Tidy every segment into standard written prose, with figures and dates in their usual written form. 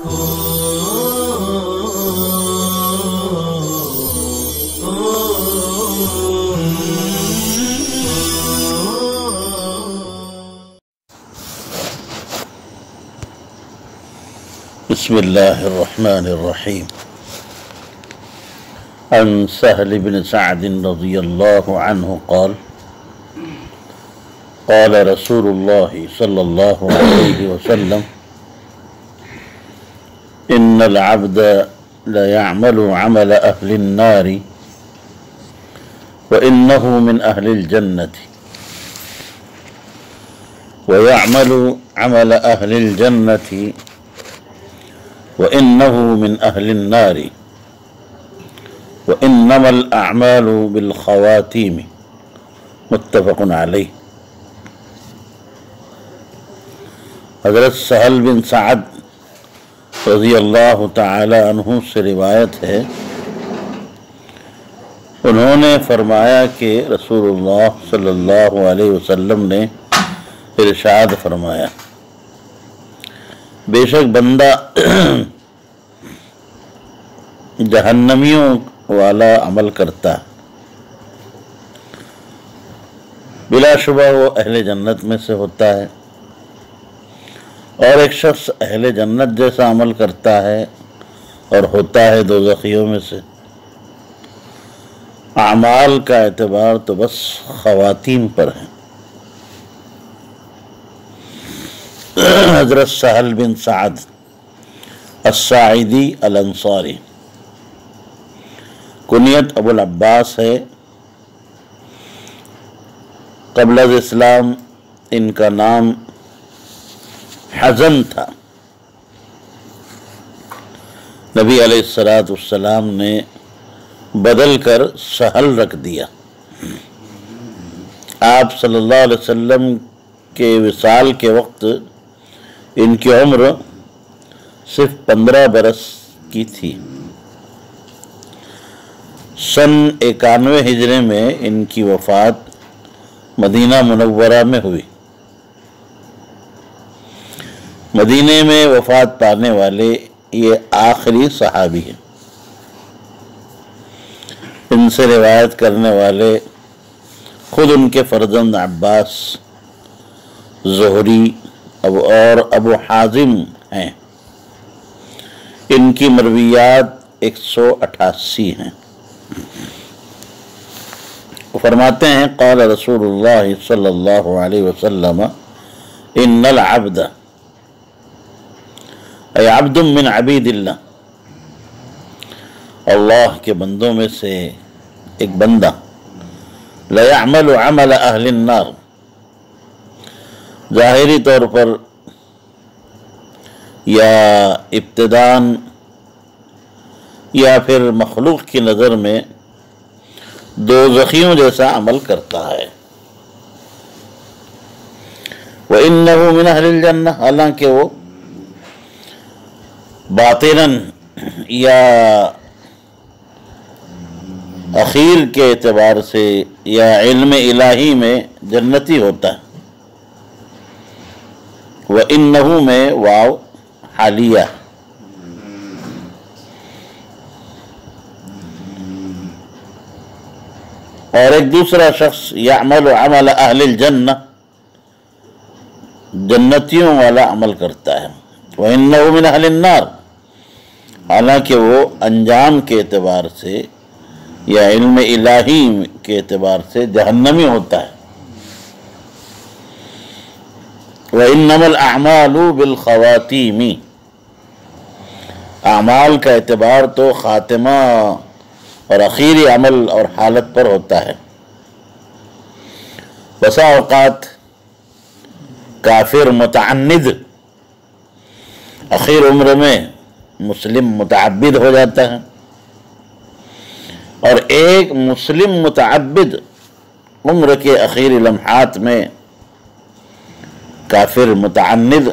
بسم اللہ الرحمن الرحیم عن سہل بن سعد رضی اللہ عنہ قال قال رسول اللہ صلی اللہ علیہ وسلم ان العبد ليعمل عمل اہل النار وانه من اہل الجنة ويعمل عمل اہل الجنة وإنه من أهل النار وإنما الأعمال بالخواتيم متفق علیہ۔ حضرت سہل بن سعد رضی اللہ تعالی عنہ سے روایت ہے، انہوں نے فرمایا کہ رسول اللہ صلی اللہ علیہ وسلم نے ارشاد فرمایا، بے شک بندہ جہنمیوں والا عمل کرتا بلا شبہ وہ اہل جنت میں سے ہوتا ہے، اور ایک شخص اہل جنت جیسا عمل کرتا ہے اور ہوتا ہے دوزخیوں میں سے۔ اعمال کا اعتبار تو بس خواتین پر ہے۔ حضرت سہل بن سعد الساعدی الانصاری، کنیت ابو العباس ہے۔ قبل از اسلام ان کا نام حزن تھا، نبی علیہ السلام نے بدل کر سہل رکھ دیا۔ آپ صلی اللہ علیہ وسلم کے وصال کے وقت ان کی عمر صرف 15 برس کی تھی۔ سن 91 ہجری میں ان کی وفات مدینہ منورہ میں ہوئی۔ مدینے میں وفات پانے والے یہ آخری صحابی ہیں۔ ان سے روایت کرنے والے خود ان کے فرزند عباس، زہری اور ابو حازم ہیں۔ ان کی مرویات 188 ہیں۔ فرماتے ہیں قال رسول اللہ صلی اللہ علیہ وسلم ان العبد اے عبد من عبید اللہ، اللہ کے بندوں میں سے ایک بندہ، لَيَعْمَلُ عَمَلَ أَهْلِ النَّارِ، ظاہری طور پر یا ابتداً یا پھر مخلوق کی نظر میں دوزخیوں جیسا عمل کرتا ہے۔ وَإِنَّهُ مِنْ أَهْلِ الْجَنَّةِ، حالانکہ وہ باطناً یا اخیر کے اعتبار سے یا علم الہی میں جنتی ہوتا ہے۔ وَإِنَّهُ میں واو حالیہ، اور ایک دوسرا شخص یعمل عمل اہل الجنہ، جنتیوں والا عمل کرتا ہے۔ وَإِنَّهُ مِنْ أَهْلِ النَّارِ، حالانکہ وہ انجام کے اعتبار سے یا علم الہی کے اعتبار سے جہنمی ہوتا ہے۔ وَإِنَّمَا الْأَعْمَالُ بِالْخَوَاتِيمِ، اعمال کا اعتبار تو خاتمہ اور اخیری عمل اور حالت پر ہوتا ہے۔ بسا اوقات کافر متعند اخیر عمر میں مسلم متعبد ہو جاتا ہے، اور ایک مسلم متعبد عمر کے اخیری لمحات میں کافر متعند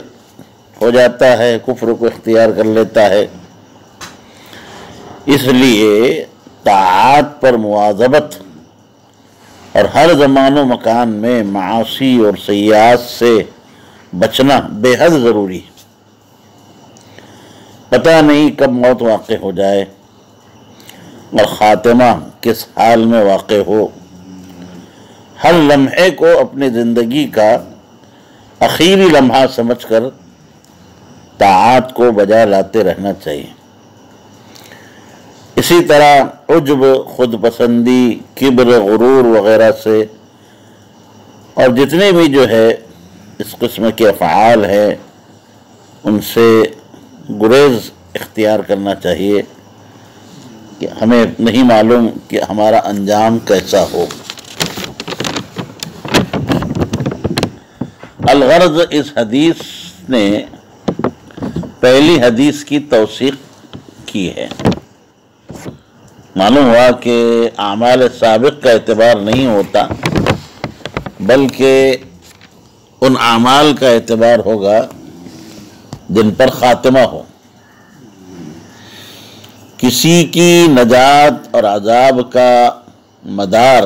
ہو جاتا ہے، کفر کو اختیار کر لیتا ہے۔ اس لیے طاعات پر مواظبت اور ہر زمان و مکان میں معاصی اور سیئات سے بچنا بے حد ضروری ہے۔ پتہ نہیں کب موت واقع ہو جائے اور خاتمہ کس حال میں واقع ہو۔ ہر لمحے کو اپنی زندگی کا آخری لمحہ سمجھ کر طاعات کو بجا لاتے رہنا چاہیے۔ اسی طرح عجب، خود پسندی، کبر، غرور وغیرہ سے اور جتنے بھی جو ہے اس قسم کے افعال ہیں ان سے گریز اختیار کرنا چاہیے کہ ہمیں نہیں معلوم کہ ہمارا انجام کیسا ہو۔ الغرض، اس حدیث نے پہلی حدیث کی توثیق کی ہے۔ معلوم ہوا کہ اعمال سابق کا اعتبار نہیں ہوتا بلکہ ان اعمال کا اعتبار ہوگا جن پر خاتمہ ہو۔ کسی کی نجات اور عذاب کا مدار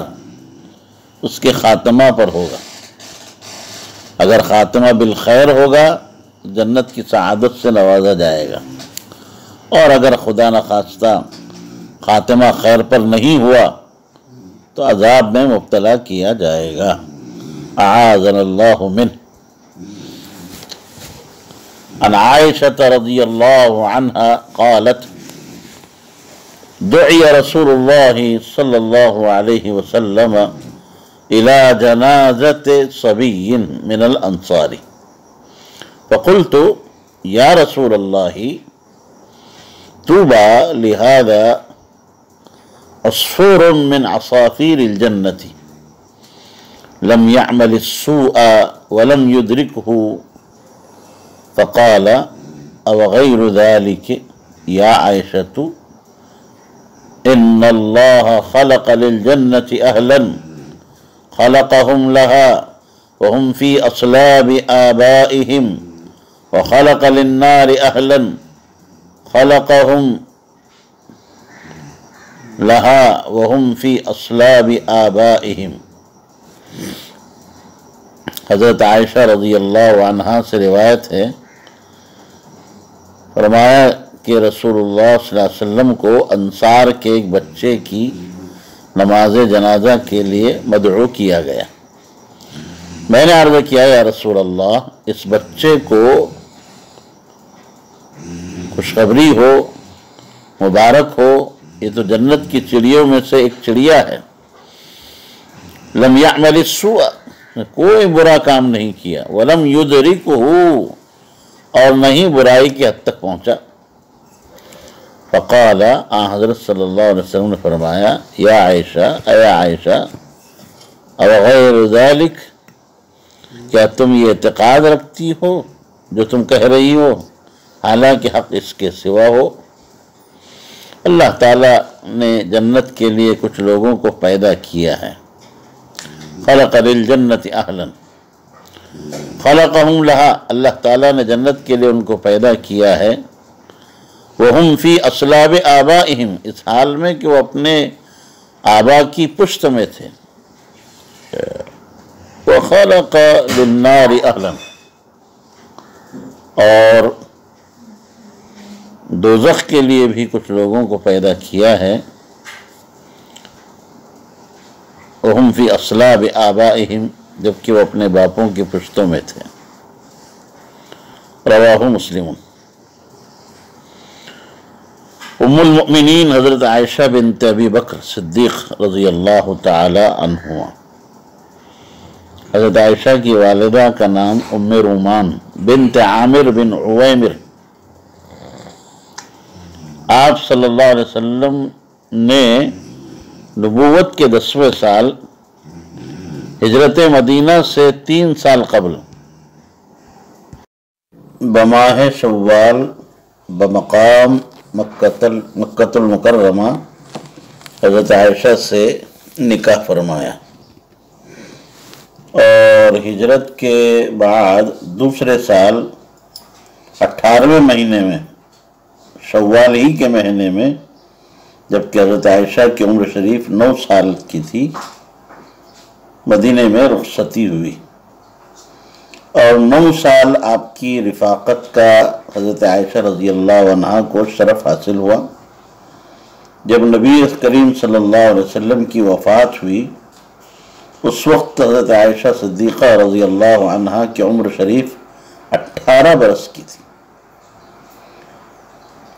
اس کے خاتمہ پر ہوگا۔ اگر خاتمہ بالخیر ہوگا جنت کی سعادت سے نوازا جائے گا، اور اگر خدا نخواستہ خاتمہ خیر پر نہیں ہوا تو عذاب میں مبتلا کیا جائے گا۔ اعاذنا اللہ منہ۔ عن عائشة رضی اللہ عنہا قالت دعی رسول اللہ صلی اللہ علیہ وسلم الى جنازة صبی من الانصار فقلت یا رسول اللہ طوبى لهذا عصفور من عصافير الجنة لم يعمل السوء ولم يدركه فقال أو غير ذلك يا عائشة إن الله خلق للجنة أهلا خلقهم لها وهم في أصلاب آبائهم وخلق للنار أهلا خلقهم لها وهم في أصلاب آبائهم۔ حضرت عائشہ رضی اللہ عنہا سے روایت ہے، فرمایا کہ رسول اللہ صلی اللہ علیہ وسلم کو انصار کے ایک بچے کی نماز جنازہ کے لیے مدعو کیا گیا۔ میں نے عرض کیا یا رسول اللہ، اس بچے کو خوشخبری ہو، مبارک ہو، یہ تو جنت کی چڑیوں میں سے ایک چڑیا ہے۔ لم يعمل السوء، کوئی برا کام نہیں کیا، ولم يدركه، اور نہیں برائی کی حد تک پہنچا۔ فقال، حضرت صلی اللہ علیہ وسلم نے فرمایا، یا عائشہ، اے عائشہ، او غیر ذلک، کیا تم یہ اعتقاد رکھتی ہو جو تم کہہ رہی ہو، حالانکہ حق اس کے سوا ہو؟ اللہ تعالیٰ نے جنت کے لیے کچھ لوگوں کو پیدا کیا ہے۔ خلق للجنت اہلا، خلقہم لہا، اللہ تعالیٰ نے جنت کے لیے ان کو پیدا کیا ہے۔ وہم فی اصلاب آبائہم، اس حال میں کہ وہ اپنے آبا کی پشت میں تھے۔ وخلق للنار اہلا، اور دوزخ کے لیے بھی کچھ لوگوں کو پیدا کیا ہے۔ وہم فی اصلاب آبائہم، جبکہ وہ اپنے باپوں کی پشتوں میں تھے۔ رواہ مسلم۔ ام المؤمنین حضرت عائشہ بنت ابی بکر صدیق رضی اللہ تعالی عنہما، حضرت عائشہ کی والدہ کا نام ام رومان بنت عامر بن عویمر۔ آپ صلی اللہ علیہ وسلم نے نبوت کے 10ویں سال ہجرت مدینہ سے 3 سال قبل بماہ شوال بمقام مکہ المکرمہ حضرت عائشہ سے نکاح فرمایا، اور ہجرت کے بعد دوسرے سال 18ویں مہینے میں، شوال ہی کے مہینے میں، جبکہ حضرت عائشہ کی عمر شریف 9 سال کی تھی، مدینے میں رخصتی ہوئی، اور 9 سال آپ کی رفاقت کا حضرت عائشہ رضی اللہ عنہا کو شرف حاصل ہوا جب نبی کریم صلی اللہ علیہ وسلم کی وفات ہوئی، اس وقت حضرت عائشہ صدیقہ رضی اللہ عنہا کی عمر شریف 18 برس کی تھی۔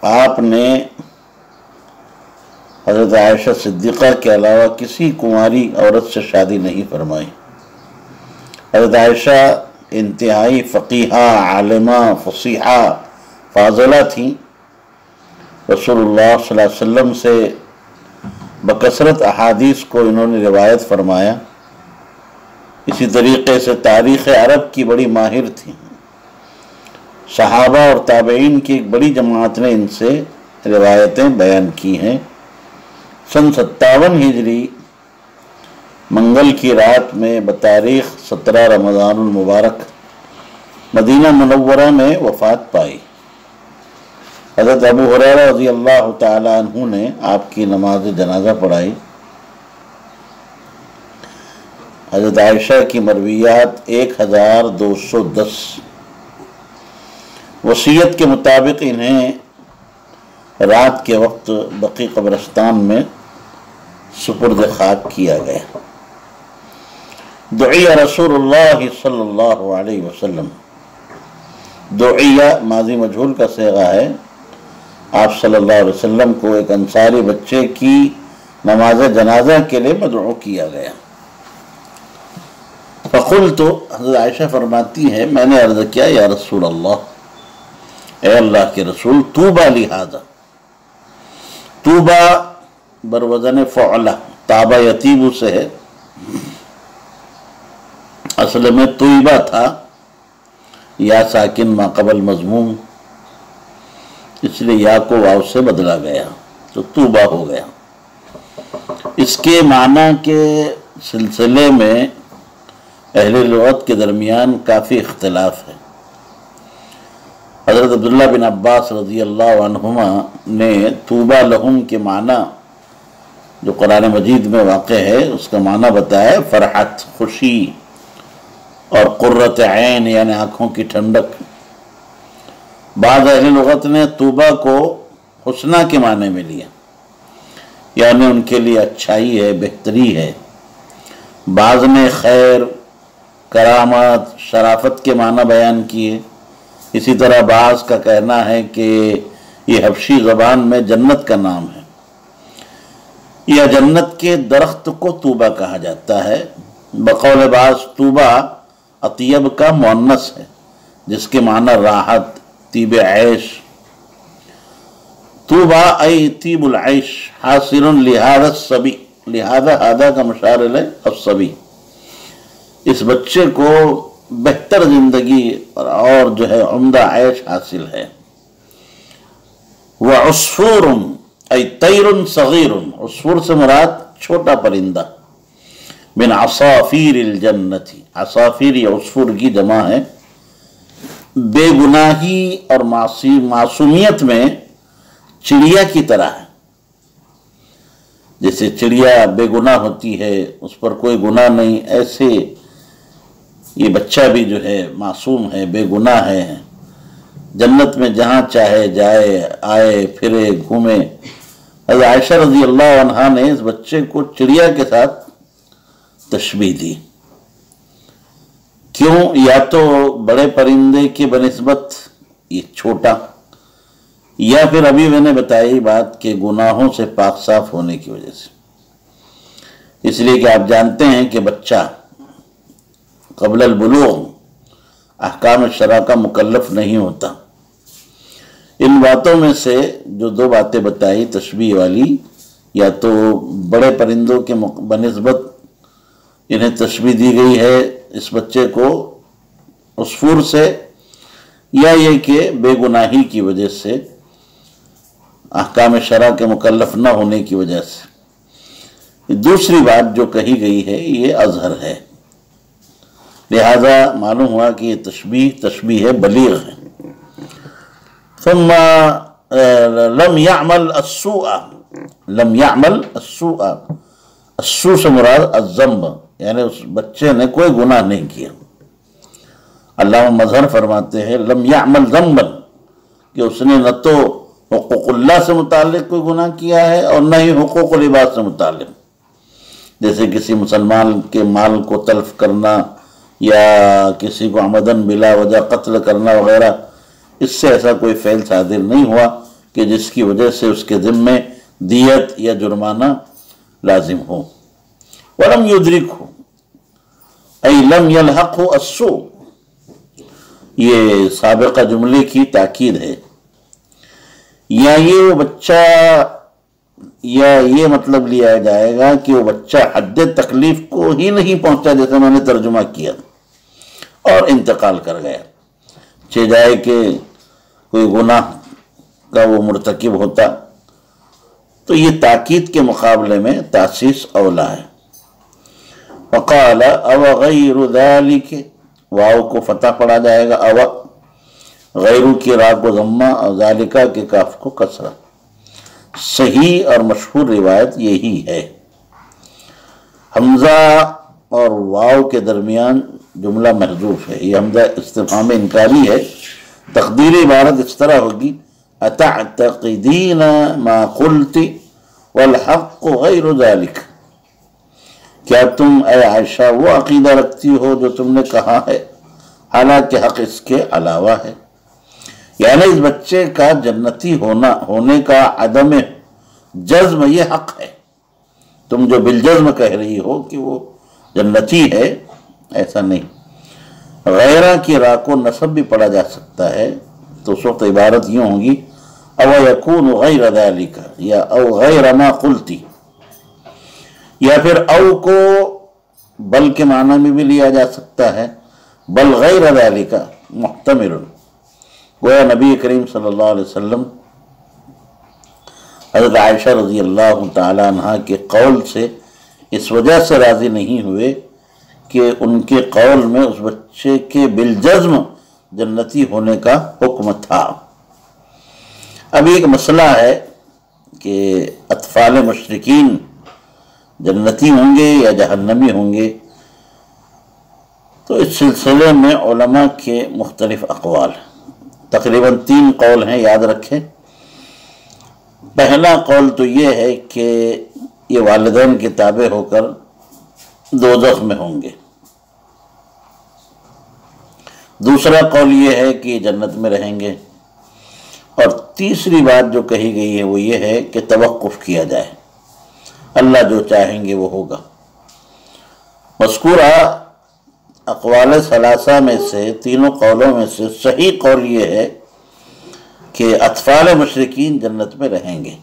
آپ نے حضرت عائشہ صدیقہ کے علاوہ کسی کنواری عورت سے شادی نہیں فرمائی۔ حضرت عائشہ انتہائی فقیہہ، عالمہ، فصیحہ، فاضلہ تھیں۔ رسول اللہ صلی اللہ علیہ وسلم سے بکثرت احادیث کو انہوں نے روایت فرمایا۔ اسی طریقے سے تاریخ عرب کی بڑی ماہر تھیں۔ صحابہ اور تابعین کی ایک بڑی جماعت نے ان سے روایتیں بیان کی ہیں۔ سن 57 ہجری منگل کی رات میں بتاریخ 17 رمضان المبارک مدینہ منورہ میں وفات پائی۔ حضرت ابو ہریرہ رضی اللہ تعالی عنہ نے آپ کی نماز جنازہ پڑھائی۔ حضرت عائشہ کی مرویات 1210۔ وصیت کے مطابق انہیں رات کے وقت بقیع قبرستان میں سپرد خاک کیا گیا۔ دعی رسول اللہ صلی اللہ علیہ وسلم، دعیہ ماضی مجہول کا صیغہ ہے۔ آپ صلی اللہ علیہ وسلم کو ایک انصاری بچے کی نماز جنازہ کے لیے مدعو کیا گیا۔ فقلت، حضرت عائشہ فرماتی ہے میں نے عرض کیا یا رسول اللہ، اے اللہ کے رسول، طوبیٰ لہذا۔ طوبیٰ بروزن فعلہ، تابہ یتیبو سے ہے، اصل میں طیبہ تھا، یا ساکن ما قبل مضموم، اس لیے یا کو واو سے بدلا گیا تو طوبیٰ ہو گیا۔ اس کے معنی کے سلسلے میں اہل لغت کے درمیان کافی اختلاف ہے۔ حضرت عبداللہ بن عباس رضی اللہ عنہما نے طوبیٰ لہم کے معنی جو قرآن مجید میں واقع ہے اس کا معنی بتایا، فرحت، خوشی اور قرۃ عین یعنی آنکھوں کی ٹھنڈک۔ بعض اہل لغت نے طوبیٰ کو حسنہ کے معنی میں لیا، یعنی ان کے لیے اچھائی ہے، بہتری ہے۔ بعض نے خیر، کرامات، شرافت کے معنی بیان کیے۔ اسی طرح بعض کا کہنا ہے کہ یہ حبشی زبان میں جنت کا نام ہے، یا جنت کے درخت کو طوبیٰ کہا جاتا ہے۔ بقول بعض طوبیٰ اطیب کا مؤنث ہے، جس کے معنی راحت، طیب عیش۔ طوبیٰ ای طیب العیش حاصل لہذا الصبی، لہذا ہذا کا مشار الیہ الصبی، اس بچے کو بہتر زندگی اور جو ہے عمدہ عیش حاصل ہے۔ وعصفور ای طیر صغیر، عصفور سے مراد چھوٹا پرندہ، من عصافیر الجنت، عصافیر یا عصفور کی جمع ہے۔ بے گناہی اور معصومیت میں چڑیا کی طرح ہے، جیسے چڑیا بے گناہ ہوتی ہے، اس پر کوئی گناہ نہیں، ایسے یہ بچہ بھی جو ہے معصوم ہے، بے گناہ ہے، جنت میں جہاں چاہے جائے، آئے پھرے، گھومے۔ حضرت عائشہ رضی اللہ عنہا نے اس بچے کو چڑیا کے ساتھ تشبیہ دی۔ کیوں؟ یا تو بڑے پرندے کی بنسبت یہ چھوٹا، یا پھر ابھی میں نے بتائی بات کہ گناہوں سے پاک صاف ہونے کی وجہ سے۔ اس لیے کہ آپ جانتے ہیں کہ بچہ قبل البلوغ احکام شرع کا مکلف نہیں ہوتا۔ ان باتوں میں سے جو دو باتیں بتائی تشبیہ والی، یا تو بڑے پرندوں کے بنسبت انہیں تشبیہ دی گئی ہے اس بچے کو عصفور سے، یا یہ کہ بے گناہی کی وجہ سے، احکام شرع کے مکلف نہ ہونے کی وجہ سے۔ دوسری بات جو کہی گئی ہے یہ اظہر ہے، لہذا معلوم ہوا کہ یہ تشبیہ بلیغ ہے۔ ثم لم يعمل السوء، لم يعمل السوء، السوء سے مراد الذنب، یعنی اس بچے نے کوئی گناہ نہیں کیا۔ علامہ مظہر فرماتے ہیں لم يعمل ذنبا، کہ اس نے نہ تو حقوق اللہ سے متعلق کوئی گناہ کیا ہے اور نہ ہی حقوق العباد سے متعلق، جیسے کسی مسلمان کے مال کو تلف کرنا یا کسی کو عمدن بلا وجہ قتل کرنا وغیرہ، اس سے ایسا کوئی فعل صادر نہیں ہوا کہ جس کی وجہ سے اس کے ذمے دیت یا جرمانہ لازم ہو۔ وَلَمْ يُدْرِكْهُ أي لم يلحقه السوء، یہ سابقہ جملے کی تاکید ہے، یا یہ وہ بچہ، یا یہ مطلب لیا جائے گا کہ وہ بچہ حد تکلیف کو ہی نہیں پہنچا جیسے میں نے ترجمہ کیا اور انتقال کر گیا، چہ جائے کہ کوئی گناہ کا وہ مرتکب ہوتا، تو یہ تاکید کے مقابلے میں تاسیس اولا ہے۔ وقال او غیر ذالک، واو کو فتح پڑھا جائے گا، او غیرو کی را کو ضمہ اور ذالکہ کے کاف کو کسرہ۔ صحیح اور مشہور روایت یہی ہے۔ حمزہ اور واو کے درمیان جملہ محذوف ہے، یہ حمزہ استفہام انکاری ہے۔ تقدیری عبارت اس طرح ہوگی اتعتقدین ما قلت والحق غیر ذالک، کیا تم اے عائشہ وہ عقیدہ رکھتی ہو جو تم نے کہا ہے، حالانکہ حق اس کے علاوہ ہے؟ یعنی اس بچے کا جنتی ہونے کا عدم جزم یہ حق ہے، تم جو بالجزم کہہ رہی ہو کہ وہ جنتی ہے، ایسا نہیں۔ غیرہ کی را کو نصب بھی پڑھا جا سکتا ہے، تو اس وقت عبارت یوں ہوگی او یکون غیر ذالک یا او غیر ما قلتی، یا پھر او کو بل کے معنی میں بھی لیا جا سکتا ہے، بل غیر ذالک محتمل، گویا نبی کریم صلی اللہ علیہ وسلم حضرت عائشہ رضی اللہ تعالی عنہ کے قول سے اس وجہ سے راضی نہیں ہوئے کہ ان کے قول میں اس بچے کے بالجزم جنتی ہونے کا حکم تھا۔ اب ایک مسئلہ ہے کہ اطفال مشرکین جنتی ہوں گے یا جہنمی ہوں گے، تو اس سلسلے میں علماء کے مختلف اقوال ہیں، تقریباً 3 قول ہیں، یاد رکھیں۔ پہلا قول تو یہ ہے کہ یہ والدین کے تابع ہو کر دوزخ میں ہوں گے، دوسرا قول یہ ہے کہ جنت میں رہیں گے، اور تیسری بات جو کہی گئی ہے وہ یہ ہے کہ توقف کیا جائے، اللہ جو چاہیں گے وہ ہوگا۔ مذکورہ اقوال ثلاثہ میں سے، تینوں قولوں میں سے صحیح قول یہ ہے کہ اطفال مشرکین جنت میں رہیں گے۔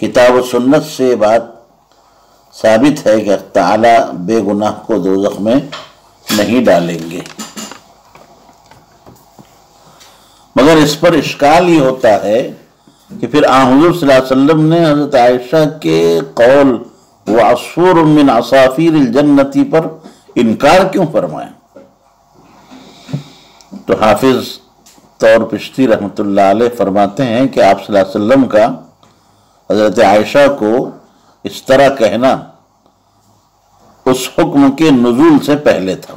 کتاب و سنت سے بات ثابت ہے کہ تعالی بے گناہ کو دوزخ میں نہیں ڈالیں گے، مگر اس پر اشکال یہ ہوتا ہے کہ پھر حضور صلی اللہ علیہ وسلم نے حضرت عائشہ کے قول وَعَصْفُورٌ مِّنْ عَصَافِيرِ الْجَنَّةِ پر انکار کیوں فرمایا؟ تو حافظ طور پشتی رحمۃ اللہ علیہ فرماتے ہیں کہ آپ صلی اللہ علیہ وسلم کا حضرت عائشہ کو اس طرح کہنا اس حکم کے نزول سے پہلے تھا،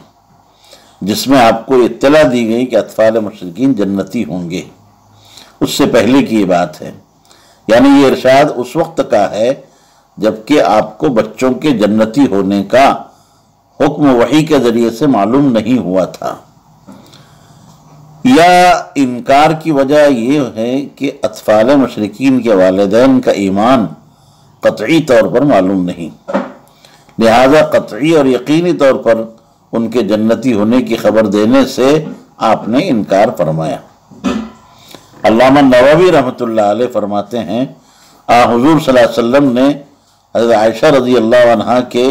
جس میں آپ کو اطلاع دی گئی کہ اطفال مشرکین جنتی ہوں گے، اس سے پہلے کی یہ بات ہے۔ یعنی یہ ارشاد اس وقت کا ہے جبکہ آپ کو بچوں کے جنتی ہونے کا حکم وحی کے ذریعے سے معلوم نہیں ہوا تھا، یا انکار کی وجہ یہ ہے کہ اطفال مشرکین کے والدین کا ایمان قطعی طور پر معلوم نہیں، لہذا قطعی اور یقینی طور پر ان کے جنتی ہونے کی خبر دینے سے آپ نے انکار فرمایا۔ علامہ نووی رحمۃ اللہ علیہ فرماتے ہیں حضور صلی اللہ علیہ وسلم نے حضرت عائشہ رضی اللہ عنہ کے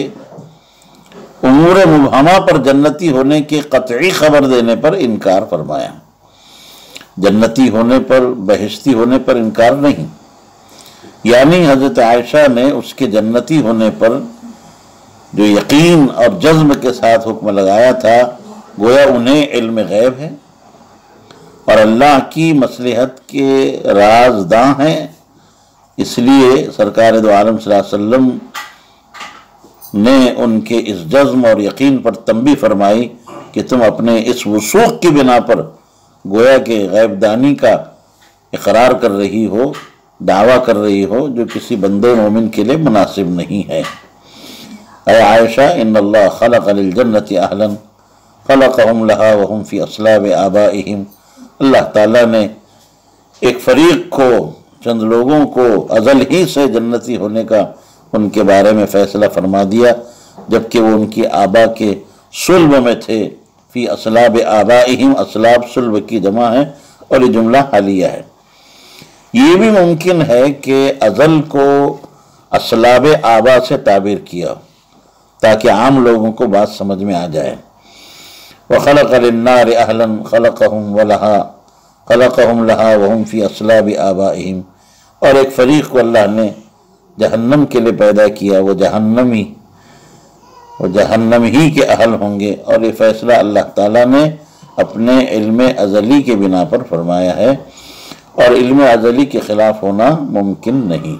امور مبہمہ پر جنتی ہونے کی قطعی خبر دینے پر انکار فرمایا، جنتی ہونے پر، بہشتی ہونے پر انکار نہیں۔ یعنی حضرت عائشہ نے اس کے جنتی ہونے پر جو یقین اور جزم کے ساتھ حکم لگایا تھا، گویا انہیں علم غیب ہے اور اللہ کی مصلحت کے رازداں ہیں، اس لیے سرکار دو عالم صلی اللہ علیہ وسلم نے ان کے اس جزم اور یقین پر تنبیہ فرمائی کہ تم اپنے اس وثوق کی بنا پر گویا کہ غیب دانی کا اقرار کر رہی ہو، دعویٰ کر رہی ہو، جو کسی بندے مومن کے لیے مناسب نہیں ہے۔ اے عائشہ، ان اللہ خلق للجنت اہلا خلقہم لہا وہم فی اصلاب آبائہم، اللہ تعالیٰ نے ایک فریق کو، چند لوگوں کو ازل ہی سے جنتی ہونے کا ان کے بارے میں فیصلہ فرما دیا، جبکہ وہ ان کی آبا کے صلب میں تھے۔ فی اصلاب آبائہم، اصلاب صلب کی جمع ہے اور یہ جملہ حالیہ ہے۔ یہ بھی ممکن ہے کہ ازل کو اصلاب آبا سے تعبیر کیا تاکہ عام لوگوں کو بات سمجھ میں آ جائے۔ وَخَلَقَ لِلنَّارِ أَهْلًا خَلَقَهُمْ وَلَهَا خَلَقَهُمْ لَهَا وَهُمْ فِي أَصْلَابِ آبَائِهِمْ، اور ایک فریق کو اللہ نے جہنم کے لیے پیدا کیا، وہ جہنم ہی کے اہل ہوں گے، اور یہ فیصلہ اللہ تعالیٰ نے اپنے علم ازلی کے بنا پر فرمایا ہے، اور علم ازلی کے خلاف ہونا ممکن نہیں۔